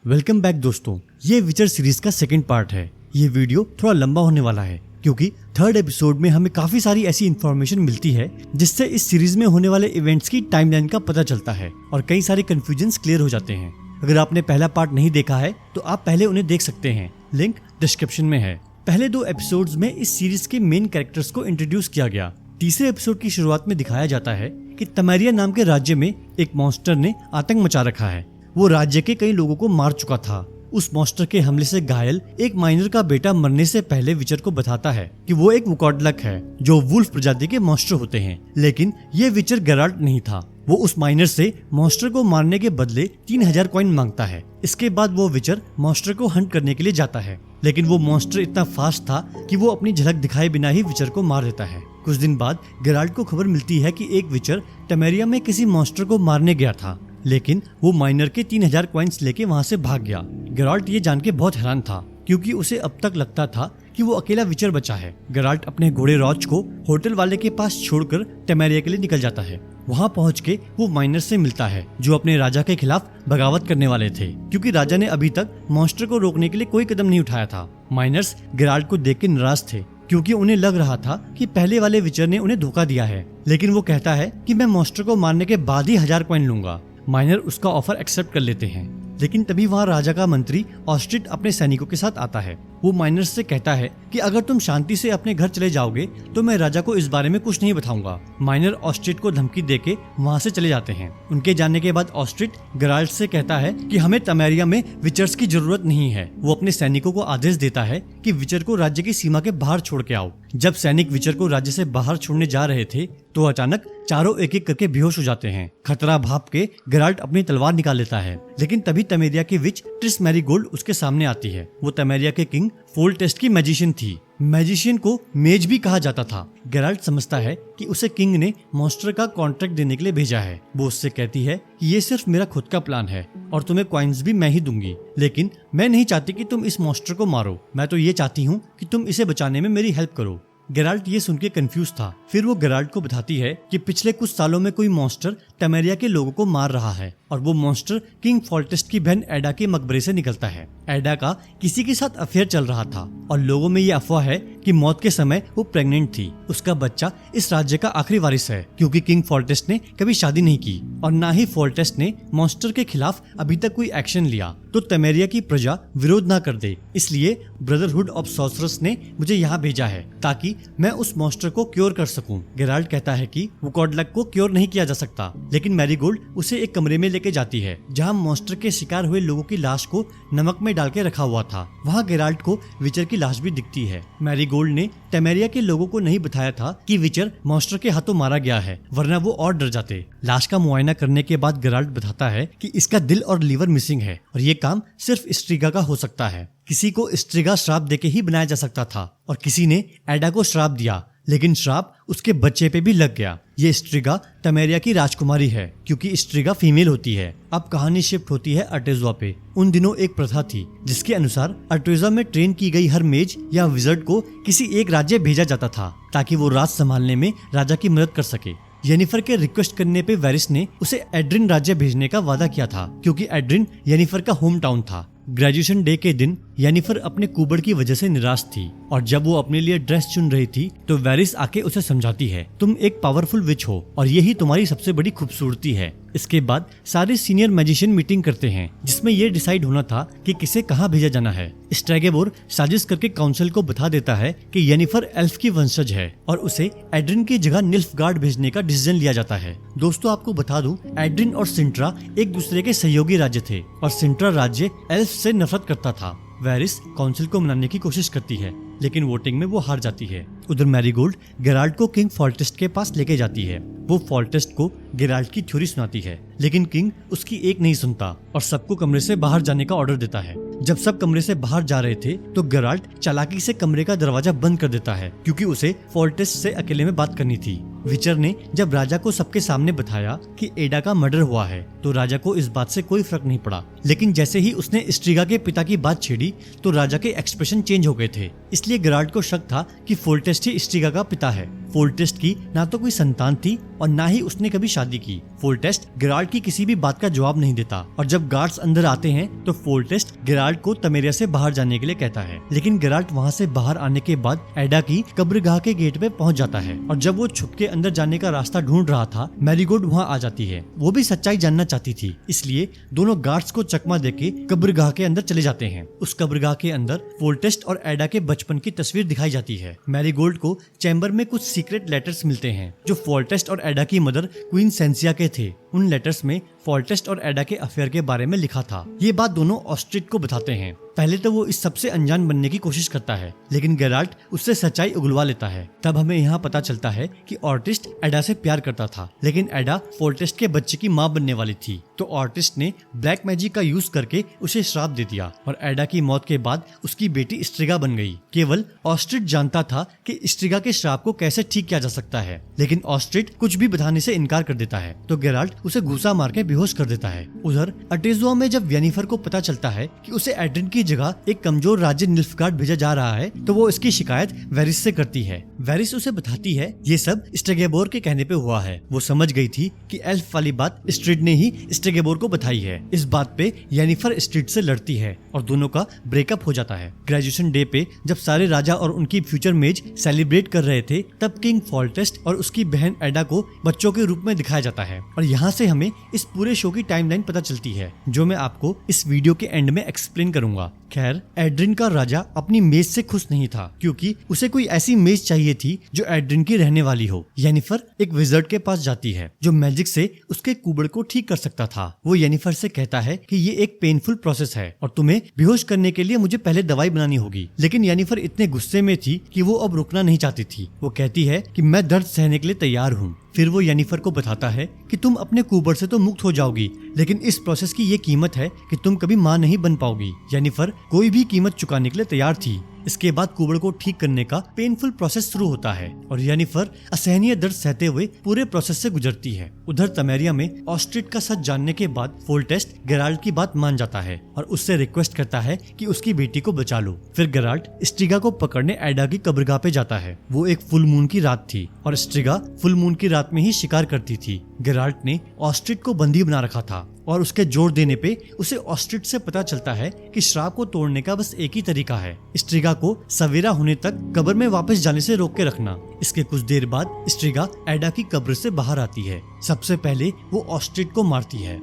Welcome back दोस्तों। ये विचर सीरीज का सेकंड पार्ट है। ये वीडियो थोड़ा लंबा होने वाला है क्योंकि थर्ड एपिसोड में हमें काफी सारी ऐसी इन्फॉर्मेशन मिलती है जिससे इस सीरीज में होने वाले इवेंट्स की टाइमलाइन का पता चलता है और कई सारे कंफ्यूजन्स क्लियर हो जाते हैं। अगर आपने पहला पार्ट नहीं देखा है तो आप पहले उन्हें देख सकते हैं, लिंक डिस्क्रिप्शन में है। पहले 2 एपिसोड्स में इस सीरीज के मेन कैरेक्टर्स को इंट्रोड्यूस किया गया। तीसरे एपिसोड की शुरुआत में दिखाया जाता है कि तमेरिया नाम के राज्य में एक मॉन्स्टर ने आतंक मचा रखा है। वो राज्य के कई लोगों को मार चुका था। उस मॉन्स्टर के हमले से घायल एक माइनर का बेटा मरने से पहले विचर को बताता है कि वो एक वुकॉडलक है जो वुल्फ प्रजाति के मॉन्स्टर होते हैं, लेकिन ये विचर गेराल्ट नहीं था। वो उस माइनर से मॉन्स्टर को मारने के बदले 3000 कॉइन मांगता है। इसके बाद वो विचर मॉन्स्टर को हंट करने के लिए जाता है, लेकिन वो मॉन्स्टर इतना फास्ट था कि वो अपनी झलक दिखाए बिना ही विचर को मार देता है। कुछ दिन बाद गेराल्ट को खबर मिलती है कि एक विचर तमेरिया में किसी मॉन्स्टर को मारने गया था, लेकिन वो माइनर के 3000 कॉइन्स लेके वहाँ से भाग गया। गेराल्ट ये जान के बहुत हैरान था क्योंकि उसे अब तक लगता था कि वो अकेला विचर बचा है। गेराल्ट अपने घोड़े रॉच को होटल वाले के पास छोड़कर तमेरिया के लिए निकल जाता है। वहाँ पहुँच के वो माइनर से मिलता है जो अपने राजा के खिलाफ बगावत करने वाले थे क्योंकि राजा ने अभी तक मॉन्स्टर को रोकने के लिए कोई कदम नहीं उठाया था। माइनर्स गेराल्ट को देख के नाराज थे क्योंकि उन्हें लग रहा था कि पहले वाले विचर ने उन्हें धोखा दिया है, लेकिन वो कहता है कि मैं मॉन्स्टर को मारने के बाद ही 1000 कॉइन लूंगा। माइनर उसका ऑफर एक्सेप्ट कर लेते हैं, लेकिन तभी वहाँ राजा का मंत्री ऑस्ट्रिट अपने सैनिकों के साथ आता है। वो माइनर से कहता है कि अगर तुम शांति से अपने घर चले जाओगे तो मैं राजा को इस बारे में कुछ नहीं बताऊंगा। माइनर ऑस्ट्रिट को धमकी देके वहाँ से चले जाते हैं। उनके जाने के बाद ऑस्ट्रिट गेराल्ट से कहता है कि हमें तमेरिया में विचर्स की जरूरत नहीं है। वो अपने सैनिकों को आदेश देता है कि विचर को राज्य की सीमा के बाहर छोड़ के आओ। जब सैनिक विचर को राज्य से बाहर छोड़ने जा रहे थे तो अचानक चारों एक एक करके बेहोश हो जाते हैं। खतरा भाप के गेराल्ट अपनी तलवार निकाल लेता है, लेकिन तभी तमेरिया की विच ट्रिस मैरीगोल्ड उसके सामने आती है। वो तमेरिया के किंग फोल्टेस्ट की मैजिशियन थी। मैजिशियन को मेज भी कहा जाता था। गेराल्ट समझता है कि उसे किंग ने मॉन्स्टर का कॉन्ट्रैक्ट देने के लिए भेजा है। वो उससे कहती है कि ये सिर्फ मेरा खुद का प्लान है और तुम्हें कॉइन्स भी मैं ही दूंगी, लेकिन मैं नहीं चाहती कि तुम इस मॉन्स्टर को मारो। मैं तो ये चाहती हूँ कि तुम इसे बचाने में मेरी हेल्प करो। गेराल्ट ये सुन के कंफ्यूज था। फिर वो गेराल्ट को बताती है कि पिछले कुछ सालों में कोई मॉन्स्टर तमेरिया के लोगों को मार रहा है और वो मॉन्स्टर किंग फोल्टेस्ट की बहन एडा के मकबरे से निकलता है। एडा का किसी के साथ अफेयर चल रहा था और लोगों में ये अफवाह है कि मौत के समय वो प्रेग्नेंट थी। उसका बच्चा इस राज्य का आखिरी वारिस है क्योंकि किंग फोल्टेस्ट ने कभी शादी नहीं की और ना ही फोल्टेस्ट ने मॉन्स्टर के खिलाफ अभी तक कोई एक्शन लिया तो तमेरिया की प्रजा विरोध ना कर दे। इसलिए ब्रदरहुड ऑफ सॉर्सरर्स ने मुझे यहाँ भेजा है ताकि मैं उस मॉन्स्टर को क्योर कर सकूं। गेराल्ट कहता है कि वुकॉडलक को क्योर नहीं किया जा सकता, लेकिन मैरीगोल्ड उसे एक कमरे में लेके जाती है जहां मॉन्स्टर के शिकार हुए लोगों की लाश को नमक में डाल के रखा हुआ था। वहां गेराल्ट को विचर की लाश भी दिखती है। मैरीगोल्ड ने तमेरिया के लोगों को नहीं बताया था कि विचर मॉन्स्टर के हाथों मारा गया है, वरना वो और डर जाते। लाश का मुआयना करने के बाद गेराल्ट बताता है कि इसका दिल और लीवर मिसिंग है और ये काम सिर्फ स्ट्रिगा का हो सकता है। किसी को स्ट्रिगा श्राप देके ही बनाया जा सकता था और किसी ने एडा को श्राप दिया, लेकिन श्राप उसके बच्चे पे भी लग गया। ये स्ट्रिगा तमेरिया की राजकुमारी है क्योंकि स्ट्रिगा फीमेल होती है। अब कहानी शिफ्ट होती है अर्टेजुआ पे। उन दिनों एक प्रथा थी जिसके अनुसार अर्टेजुआ में ट्रेन की गई हर मेज या विजर्ड को किसी एक राज्य भेजा जाता था ताकि वो राज संभालने में राजा की मदद कर सके। येनिफर के रिक्वेस्ट करने पे वेरिस ने उसे एड्रिन राज्य भेजने का वादा किया था क्योंकि एड्रिन येनिफर का होम टाउन था। ग्रेजुएशन डे के दिन येनिफर अपने कुबड़ की वजह से निराश थी और जब वो अपने लिए ड्रेस चुन रही थी तो वेरिस आके उसे समझाती है, तुम एक पावरफुल विच हो और यही तुम्हारी सबसे बड़ी खूबसूरती है। इसके बाद सारे सीनियर मैजिशियन मीटिंग करते हैं जिसमें ये डिसाइड होना था कि किसे कहाँ भेजा जाना है। स्ट्रैगेबोर साजिश करके काउंसिल को बता देता है कि येनिफर एल्फ की वंशज है और उसे एड्रिन की जगह निल्फगार्ड भेजने का डिसीजन लिया जाता है। दोस्तों आपको बता दूं, एड्रिन और सिंट्रा एक दूसरे के सहयोगी राज्य थे और सिंट्रा राज्य एल्फ से नफरत करता था। वेरिस काउंसिल को मनाने की कोशिश करती है लेकिन वोटिंग में वो हार जाती है। उधर मैरीगोल्ड गेराल्ट को किंग फोल्टेस्ट के पास लेके जाती है। वो फोल्टेस्ट को गेराल्ट की थ्योरी सुनाती है, लेकिन किंग उसकी एक नहीं सुनता और सबको कमरे से बाहर जाने का ऑर्डर देता है। जब सब कमरे से बाहर जा रहे थे तो गेराल्ट चालाकी से कमरे का दरवाजा बंद कर देता है क्योंकि उसे फोल्टेस्ट से अकेले में बात करनी थी। विचर ने जब राजा को सबके सामने बताया कि एडा का मर्डर हुआ है तो राजा को इस बात से कोई फर्क नहीं पड़ा, लेकिन जैसे ही उसने स्ट्रिगा के पिता की बात छेड़ी तो राजा के एक्सप्रेशन चेंज हो गए थे। इसलिए गेराल्ट को शक था कि फोल्टेस्ट ही स्ट्रिगा का पिता है। फोल्टेस्ट की ना तो कोई संतान थी और ना ही उसने कभी शादी की। फोल्टेस्ट गेराल्ट की किसी भी बात का जवाब नहीं देता और जब गार्ड्स अंदर आते हैं तो फोल्टेस्ट गेराल्ट को तमेरिया से बाहर जाने के लिए कहता है, लेकिन गेराल्ट वहाँ से बाहर आने के बाद एडा की कब्रगाह के गेट पे पहुँच जाता है और जब वो छुप के अंदर जाने का रास्ता ढूंढ रहा था, मैरीगोल्ड वहाँ आ जाती है। वो भी सच्चाई जानना चाहती थी, इसलिए दोनों गार्ड्स को चकमा देके कब्रगाह के अंदर चले जाते हैं। उस कब्रगाह के अंदर फोल्टेस्ट और एडा के बचपन की तस्वीर दिखाई जाती है। मैरीगोल्ड को चैम्बर में कुछ सीक्रेट लेटर्स मिलते हैं जो फोल्टेस्ट और एडा की मदर क्वीन सेंसिया के थे। उन लेटर्स में फोल्टेस्ट और एडा के अफेयर के बारे में लिखा था। ये बात दोनों ऑस्ट्रिच को बताते हैं। पहले तो वो इस सबसे अनजान बनने की कोशिश करता है, लेकिन गेराल्ट उससे सच्चाई उगलवा लेता है। तब हमें यहाँ पता चलता है कि ऑर्टिस्ट एडा से प्यार करता था, लेकिन एडा फोल्टेस्ट के बच्चे की माँ बनने वाली थी। तो ऑर्टिस्ट ने ब्लैक मैजिक का यूज करके उसे श्राप दे दिया और एडा की मौत के बाद उसकी बेटी स्ट्रिगा बन गई। केवल ऑस्ट्रिच जानता था कि स्ट्रिगा के श्राप को कैसे ठीक किया जा सकता है, लेकिन ऑस्ट्रिच कुछ भी बताने से इनकार कर देता है। तो गेराल्ट उसे घूसा मार के बेहोश कर देता है। उधर अटेजुआ में जब येनिफर को पता चलता है कि उसे एड्रिन की जगह एक कमजोर राज्य निल्फगार्ड भेजा जा रहा है, तो वो इसकी शिकायत वेरिस से करती है। वेरिस उसे बताती है ये सब स्टेगेबोर के कहने पे हुआ है। वो समझ गई थी कि एल्फ वाली बात स्ट्रीड ने ही स्टेगेबोर को बताई है। इस बात पे येनिफर स्ट्रीड से लड़ती है और दोनों का ब्रेकअप हो जाता है। ग्रेजुएशन डे पे जब सारे राजा और उनकी फ्यूचर मेज सेलिब्रेट कर रहे थे, तब किंग फोल्टेस्ट और उसकी बहन एडा को बच्चों के रूप में दिखाया जाता है और यहाँ से हमें इस पूरे शो की टाइमलाइन पता चलती है, जो मैं आपको इस वीडियो के एंड में एक्सप्लेन करूंगा। खैर, एड्रिन का राजा अपनी मेज से खुश नहीं था, क्योंकि उसे कोई ऐसी मेज चाहिए थी जो एड्रिन की रहने वाली हो। येनिफर एक विजर्ड के पास जाती है जो मैजिक से उसके कुबड़ को ठीक कर सकता था। वो येनिफर से कहता है कि ये एक पेनफुल प्रोसेस है और तुम्हें बेहोश करने के लिए मुझे पहले दवाई बनानी होगी। लेकिन येनिफर इतने गुस्से में थी कि वो अब रुकना नहीं चाहती थी। वो कहती है कि मैं दर्द सहने के लिए तैयार हूँ। फिर वो येनिफर को बताता है कि तुम अपने कुबड़ से तो मुक्त हो जाओगी, लेकिन इस प्रोसेस की ये कीमत है कि तुम कभी माँ नहीं बन पाओगी। येनिफर कोई भी कीमत चुकाने के लिए तैयार थी। इसके बाद कुबड़ को ठीक करने का पेनफुल प्रोसेस शुरू होता है और येनिफर असहनीय दर्द सहते हुए पूरे प्रोसेस से गुजरती है। उधर तमेरिया में ऑस्ट्रिच का सच जानने के बाद फोल्टेस्ट गेराल्ट की बात मान जाता है और उससे रिक्वेस्ट करता है कि उसकी बेटी को बचा लो। फिर गेराल्ट स्ट्रिगा को पकड़ने एडा की कब्रगाह पे जाता है। वो एक फुल मून की रात थी और स्ट्रिगा फुल मून की रात में ही शिकार करती थी। गेराल्ट ने ऑस्ट्रिच को बंदी बना रखा था और उसके जोर देने पे उसे ऑस्ट्रिच से पता चलता है कि श्राप को तोड़ने का बस एक ही तरीका है, स्ट्रिगा को सवेरा होने तक कब्र में वापस जाने से रोक के रखना। इसके कुछ देर बाद स्ट्रिगा एडा की कब्र से बाहर आती है। सबसे पहले वो ऑस्ट्रिच को मारती है।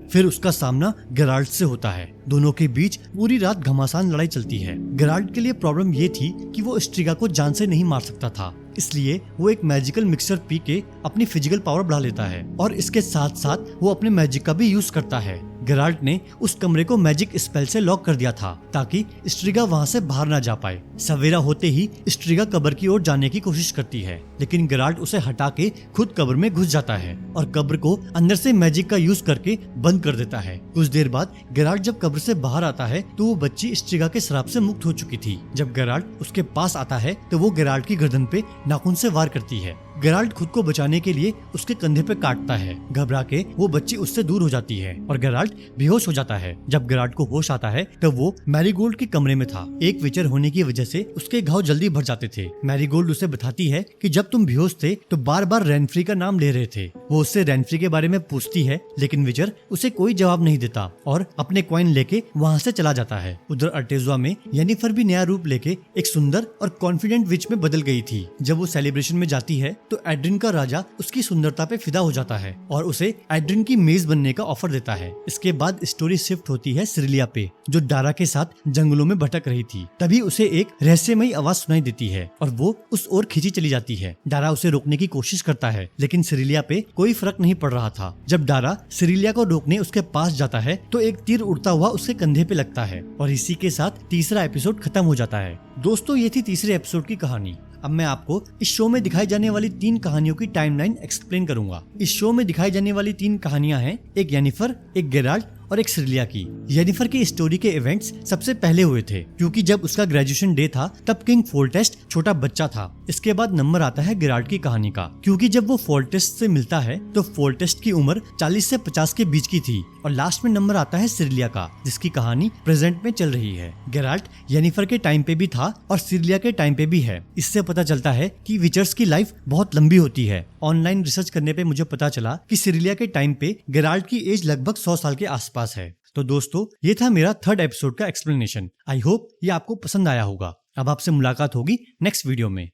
फिर उसका सामना गेराल्ट से होता है। दोनों के बीच पूरी रात घमासान लड़ाई चलती है। गेराल्ट के लिए प्रॉब्लम ये थी कि वो स्ट्रिगा को जान से नहीं मार सकता था, इसलिए वो एक मैजिकल मिक्सचर पी के अपनी फिजिकल पावर बढ़ा लेता है और इसके साथ साथ वो अपने मैजिक का भी यूज करता है। गेराल्ट ने उस कमरे को मैजिक स्पेल से लॉक कर दिया था ताकि स्ट्रिगा वहाँ से बाहर ना जा पाए। सवेरा होते ही स्ट्रिगा कब्र की ओर जाने की कोशिश करती है, लेकिन गेराल्ट उसे हटा के खुद कब्र में घुस जाता है और कब्र को अंदर से मैजिक का यूज करके बंद कर देता है। कुछ देर बाद गेराल्ट जब कब्र से बाहर आता है तो वो बच्ची स्ट्रिगा के श्राप से मुक्त हो चुकी थी। जब गेराल्ट उसके पास आता है तो वो गेराल्ट की गर्दन पे नाखून से वार करती है। गेराल्ट खुद को बचाने के लिए उसके कंधे पे काटता है। घबरा के वो बच्ची उससे दूर हो जाती है और गेराल्ट बेहोश हो जाता है। जब गेराल्ट को होश आता है तो वो मैरीगोल्ड के कमरे में था। एक विचर होने की वजह से उसके घाव जल्दी भर जाते थे। मैरीगोल्ड उसे बताती है कि जब तुम बेहोश थे तो बार बार रेनफ्री का नाम ले रहे थे। वो उससे रेनफ्री के बारे में पूछती है, लेकिन विचर उसे कोई जवाब नहीं देता और अपने कॉइन लेके वहाँ से चला जाता है। उधर अर्टेजुआ में येनिफर भी नया रूप लेके एक सुंदर और कॉन्फिडेंट विच में बदल गई थी। जब वो सेलिब्रेशन में जाती है तो एड्रिन का राजा उसकी सुंदरता पे फिदा हो जाता है और उसे एड्रिन की मेज बनने का ऑफर देता है। इसके बाद स्टोरी शिफ्ट होती है सिरिलिया पे, जो डारा के साथ जंगलों में भटक रही थी। तभी उसे एक रहस्यमयी आवाज सुनाई देती है और वो उस ओर खींची चली जाती है। डारा उसे रोकने की कोशिश करता है, लेकिन सिरिलिया पे कोई फर्क नहीं पड़ रहा था। जब डारा सिरिलिया को रोकने उसके पास जाता है तो एक तीर उड़ता हुआ उसके कंधे पे लगता है और इसी के साथ तीसरा एपिसोड खत्म हो जाता है। दोस्तों, ये थी तीसरे एपिसोड की कहानी। अब मैं आपको इस शो में दिखाई जाने वाली 3 कहानियों की टाइमलाइन एक्सप्लेन करूंगा। इस शो में दिखाई जाने वाली 3 कहानियां हैं, एक येनिफर, एक गेराल्ट और एक सिरिलिया की। येनिफर की स्टोरी के इवेंट्स सबसे पहले हुए थे क्योंकि जब उसका ग्रेजुएशन डे था तब किंग फोल्टेस्ट छोटा बच्चा था। इसके बाद नंबर आता है गेराल्ट की कहानी का, क्योंकि जब वो फोल्टेस्ट से मिलता है तो फोल्टेस्ट की उम्र 40 से 50 के बीच की थी। और लास्ट में नंबर आता है सिरिलिया का, जिसकी कहानी प्रेजेंट में चल रही है। गेराल्ट येनिफर के टाइम पे भी था और सिरिलिया के टाइम पे भी है। इससे पता चलता है कि विचर्स की लाइफ बहुत लंबी होती है। ऑनलाइन रिसर्च करने पे मुझे पता चला कि सिरिलिया के टाइम पे गेराल्ट की एज लगभग 100 साल के आसपास है। तो दोस्तों, ये था मेरा 3rd एपिसोड का एक्सप्लेनेशन। आई होप ये आपको पसंद आया होगा। अब आपसे मुलाकात होगी नेक्स्ट वीडियो में।